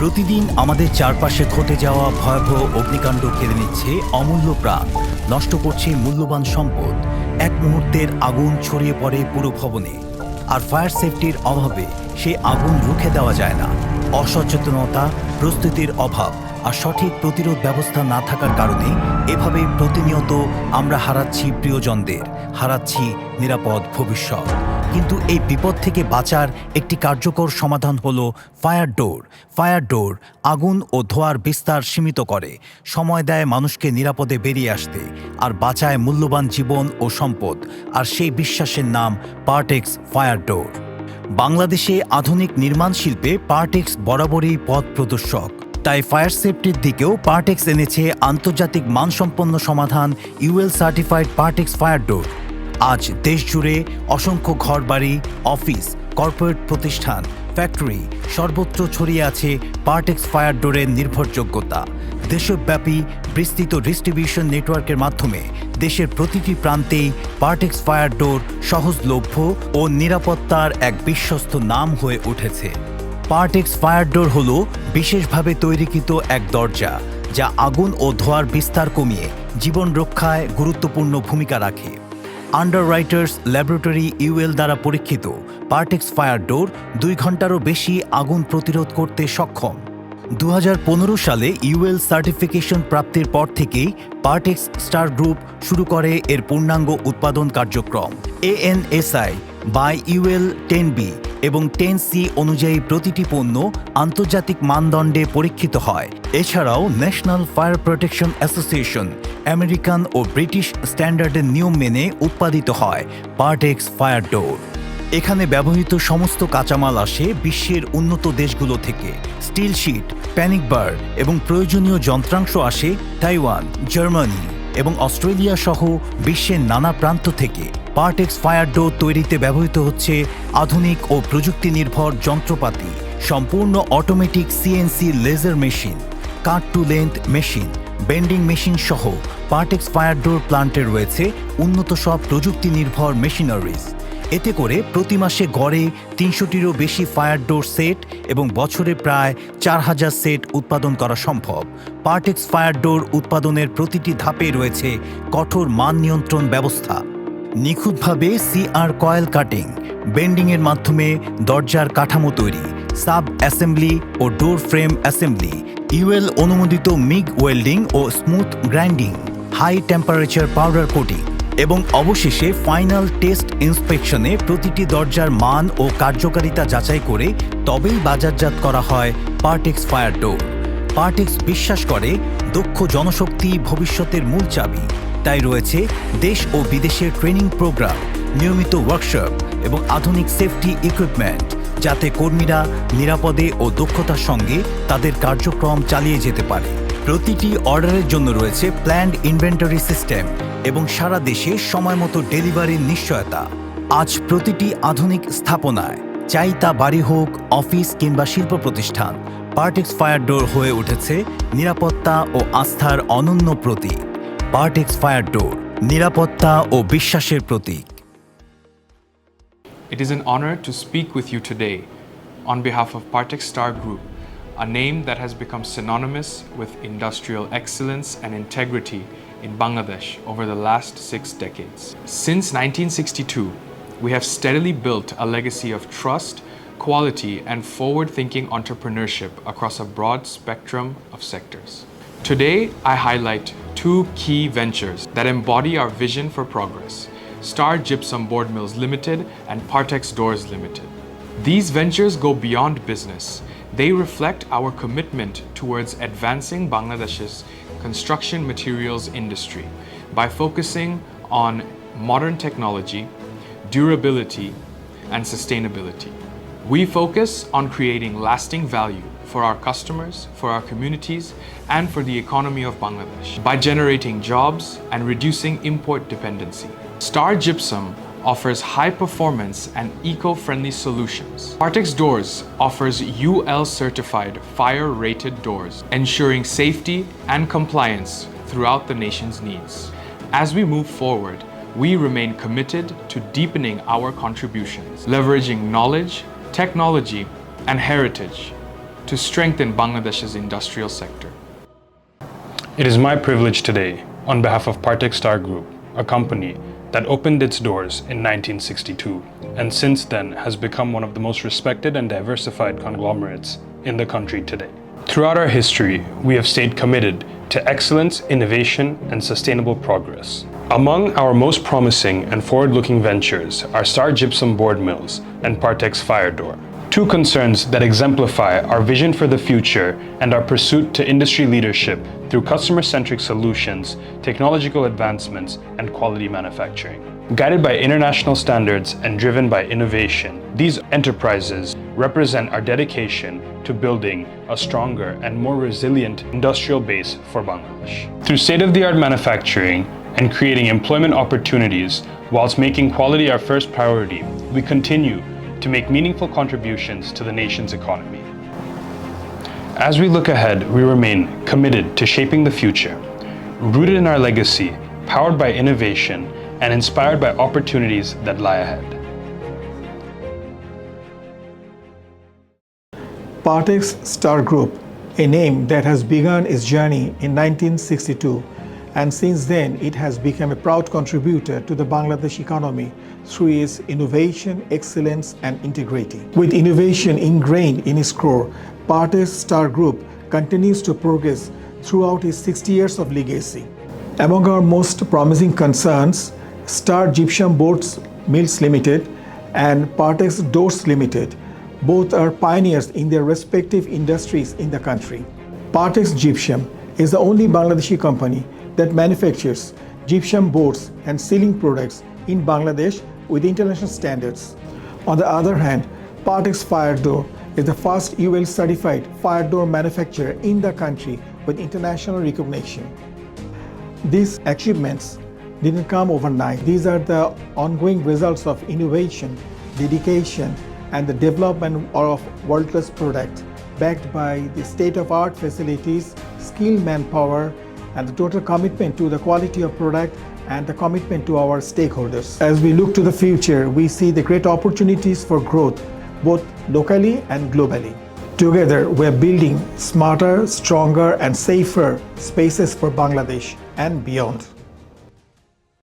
প্রতিদিন আমাদের চারপাশে ঘটে যাওয়া ভয়াবহ অগ্নিকাণ্ড কেড়ে নিচ্ছে অমূল্য প্রাণ, নষ্ট করছে মূল্যবান সম্পদ। এক মুহূর্তের আগুন ছড়িয়ে পড়ে পুরো ভবনে, আর ফায়ার সেফটির অভাবে সেই আগুন রুখে দেওয়া যায় না। অসচেতনতা, প্রস্তুতির অভাব আর সঠিক প্রতিরোধ ব্যবস্থা না থাকার কারণে এভাবে প্রতিনিয়ত আমরা হারাচ্ছি প্রিয়জনদের, হারাচ্ছি নিরাপদ ভবিষ্যৎ। কিন্তু এই বিপদ থেকে বাঁচার একটি কার্যকর সমাধান হলো ফায়ার ডোর। ফায়ার ডোর আগুন ও ধোঁয়ার বিস্তার সীমিত করে, সময় দেয় মানুষকে নিরাপদে বেরিয়ে আসতে, আর বাঁচায় মূল্যবান জীবন ও সম্পদ। আর সেই বিশ্বাসের নাম পার্টেক্স ফায়ার ডোর। বাংলাদেশে আধুনিক নির্মাণ শিল্পে পার্টেক্স বরাবরই পথ প্রদর্শক। তাই ফায়ার সেফটির দিকেও পার্টেক্স এনেছে আন্তর্জাতিক মানসম্পন্ন সমাধান ইউএল সার্টিফাইড পার্টেক্স ফায়ার ডোর। আজ দেশ জুড়ে অসংখ্য ঘরবাড়ি, অফিস, কর্পোরেট প্রতিষ্ঠান, ফ্যাক্টরি সর্বত্র ছড়িয়ে আছে পার্টেক্স ফায়ার ডোরের নির্ভরযোগ্যতা। দেশব্যাপী বিস্তৃত ডিস্ট্রিবিউশন নেটওয়ার্কের মাধ্যমে দেশের প্রতিটি প্রান্তেই পার্টেক্স ফায়ার ডোর সহজলভ্য ও নিরাপত্তার এক বিশ্বস্ত নাম হয়ে উঠেছে। পার্টেক্স ফায়ার ডোর হল বিশেষভাবে তৈরিকৃত এক দরজা, যা আগুন ও ধোঁয়ার বিস্তার কমিয়ে জীবন রক্ষায় গুরুত্বপূর্ণ ভূমিকা রাখে। আন্ডাররাইটার্স ল্যাবরেটরি ইউএল দ্বারা পরীক্ষিত পার্টেক্স ফায়ার ডোর 2 ঘন্টারও বেশি আগুন প্রতিরোধ করতে সক্ষম। 2015 সালে ইউএল সার্টিফিকেশন প্রাপ্তির পর থেকেই পার্টেক্স স্টার গ্রুপ শুরু করে এর পূর্ণাঙ্গ উৎপাদন কার্যক্রম। ANSI বাই ইউএল 10B এবং 10C অনুযায়ী প্রতিটি পণ্য আন্তর্জাতিক মানদণ্ডে পরীক্ষিত হয়। এছাড়াও national fire protection association, American ও ব্রিটিশ স্ট্যান্ডার্ডের নিয়ম মেনে উৎপাদিত হয় পার্টেক্স ফায়ার ডোর। এখানে ব্যবহৃত সমস্ত কাঁচামাল আসে বিশ্বের উন্নত দেশগুলো থেকে। স্টিল শিট, প্যানিক বার এবং প্রয়োজনীয় যন্ত্রাংশ আসে তাইওয়ান, জার্মানি এবং অস্ট্রেলিয়া সহ বিশ্বের নানা প্রান্ত থেকে। পার্টেক্স ফায়ার ডোর তৈরিতে ব্যবহৃত হচ্ছে আধুনিক ও প্রযুক্তি নির্ভর যন্ত্রপাতি, সম্পূর্ণ automatic CNC laser machine, cut to length machine, bending machine সহ পার্টেক্স ফায়ার ডোর প্লান্টে রয়েছে উন্নত সব প্রযুক্তি নির্ভর মেশিনারিজ। এতে করে প্রতি মাসে গড়ে 300টিরও বেশি ফায়ার ডোর সেট এবং বছরে প্রায় 4000 সেট উৎপাদন করা সম্ভব। পার্টেক্স ফায়ার ডোর উৎপাদনের প্রতিটি ধাপে রয়েছে কঠোর মান নিয়ন্ত্রণ ব্যবস্থা। নিখুঁতভাবে CR কয়েল কাটিং, বেন্ডিংয়ের মাধ্যমে দরজার কাঠামো তৈরি, সাব অ্যাসেম্বলি ও ডোর ফ্রেম অ্যাসেম্বলি, ইউএল অনুমোদিত মিগ ওয়েল্ডিং ও smooth grinding, high temperature powder coating এবং অবশেষে ফাইনাল টেস্ট ইন্সপেকশনে প্রতিটি দরজার মান ও কার্যকারিতা যাচাই করে তবেই বাজারজাত করা হয় পার্টেক্স ফায়ার ডোর। পার্টেক্স বিশ্বাস করে দক্ষ জনশক্তি ভবিষ্যতের মূল চাবি। তাই রয়েছে দেশ ও বিদেশের ট্রেনিং প্রোগ্রাম, নিয়মিত ওয়ার্কশপ এবং আধুনিক সেফটি ইকুইপমেন্ট, যাতে কর্মীরা নিরাপদে ও দক্ষতার সঙ্গে তাদের কার্যক্রম চালিয়ে যেতে পারে। প্রতিটি অর্ডারের জন্য রয়েছে প্ল্যান্ড ইনভেন্টরি সিস্টেম এবং সারা দেশে সময়মতো ডেলিভারির নিশ্চয়তা। আজ প্রতিটি আধুনিক স্থাপনায়, চাই তা বাড়ি হোক, অফিস কিংবা শিল্প প্রতিষ্ঠান, পার্টেক্স ফায়ার ডোর হয়ে উঠেছে নিরাপত্তা ও আস্থার অনন্য প্রতীক। পার্টেক্স ফায়ার ডোর, নিরাপত্তা ও বিশ্বাসের প্রতীক। It is an honor to speak with you today on behalf of Partex Star Group, a name that has become synonymous with industrial excellence and integrity in Bangladesh over the last 6 decades. Since 1962, we have steadily built a legacy of trust, quality, and forward-thinking entrepreneurship across a broad spectrum of sectors. Today, I highlight 2 key ventures that embody our vision for progress: Star Gypsum Board Mills Limited and Partex Doors Limited. These ventures go beyond business. They reflect our commitment towards advancing Bangladesh's construction materials industry by focusing on modern technology, durability, and sustainability. We focus on creating lasting value for our customers, for our communities, and for the economy of Bangladesh by generating jobs and reducing import dependency. Star Gypsum offers high performance and eco-friendly solutions. Partex Doors offers UL certified fire rated doors, ensuring safety and compliance throughout the nation's needs. As we move forward, we remain committed to deepening our contributions, leveraging knowledge, technology, and heritage to strengthen Bangladesh's industrial sector. It is my privilege today, on behalf of Partex Star Group, a company that opened its doors in 1962 and since then has become one of the most respected and diversified conglomerates in the country today. Throughout our history, we have stayed committed to excellence, innovation, and sustainable progress. Among our most promising and forward-looking ventures are Star Gypsum Board Mills and Partex Fire Door, two concerns that exemplify our vision for the future and our pursuit to industry leadership through customer-centric solutions, technological advancements, and quality manufacturing. Guided by international standards and driven by innovation, these enterprises represent our dedication to building a stronger and more resilient industrial base for Bangladesh. Through state-of-the-art manufacturing and creating employment opportunities whilst making quality our first priority, we continue to make meaningful contributions to the nation's economy. As we look ahead, we remain committed to shaping the future, rooted in our legacy, powered by innovation, and inspired by opportunities that lie ahead. Partex Star Group, a name that has begun its journey in 1962, and since then it has become a proud contributor to the Bangladesh economy through its innovation, excellence, and integrity. With innovation ingrained in its core, Partex Star Group continues to progress throughout its 60 years of legacy. Among our most promising concerns, Star Gypsum Boards Mills Limited and Partex Doors Limited. Both are pioneers in their respective industries in the country. Partex Gypsum is the only Bangladeshi company that manufactures gypsum boards and ceiling products in Bangladesh with international standards. On the other hand, Partex Fire Door is the first UL certified fire door manufacturer in the country with international recognition. These achievements didn't come overnight. These are the ongoing results of innovation, dedication, and the development of world-class products backed by the state-of-art facilities, skilled manpower, and the total commitment to the quality of product and the commitment to our stakeholders. As we look to the future, we see the great opportunities for growth, both locally and globally. Together, we're building smarter, stronger, and safer spaces for Bangladesh and beyond.